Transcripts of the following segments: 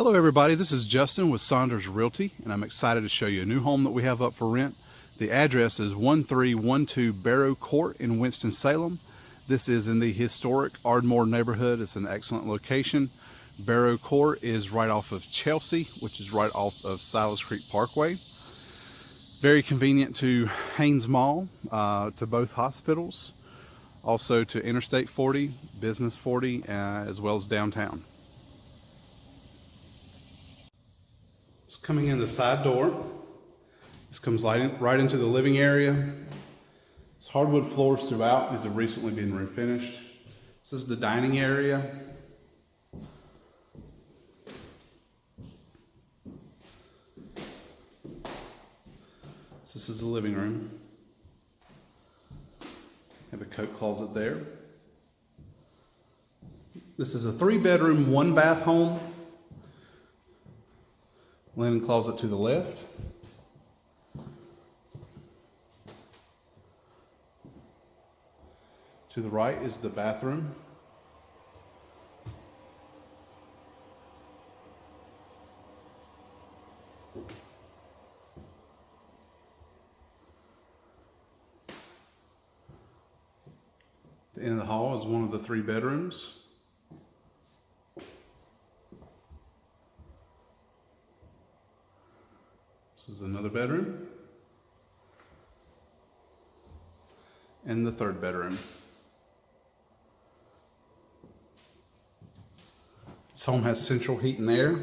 Hello everybody, this is Justin with Saunders Realty, and I'm excited to show you a new home that we have up for rent. The address is 1312 Barrow Court in Winston Salem. This is in the historic Ardmore neighborhood. It's an excellent location. Barrow Court is right off of Chelsea, which is right off of Silas Creek Parkway. Very convenient to Haynes Mall, to both hospitals, also to Interstate 40, Business 40, as well as downtown. Coming in the side door, this comes right into the living area. It's hardwood floors throughout. These have recently been refinished. This is the dining area. This is the living room. Have a coat closet there. This is a 3-bedroom, 1-bath home. Linen closet to the left. To the right is the bathroom. The end of the hall is one of the 3 bedrooms. This is another bedroom. And the 3rd bedroom. This home has central heat and air.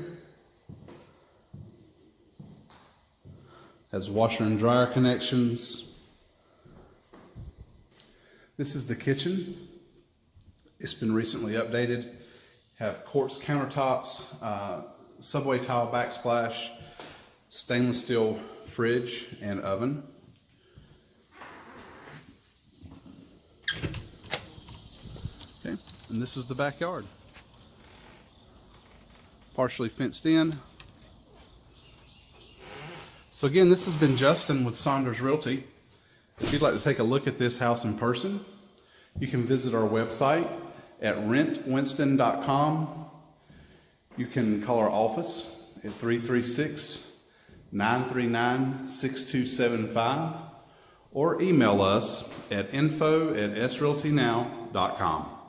Has washer and dryer connections. This is the kitchen. It's been recently updated. Have quartz countertops, subway tile backsplash, stainless steel fridge and oven. Okay, and this is the backyard. Partially fenced in. So again, this has been Justin with Saunders Realty. If you'd like to take a look at this house in person, you can visit our website at rentwinston.com. You can call our office at 336-939-6275 or email us at info@srealtynow.com.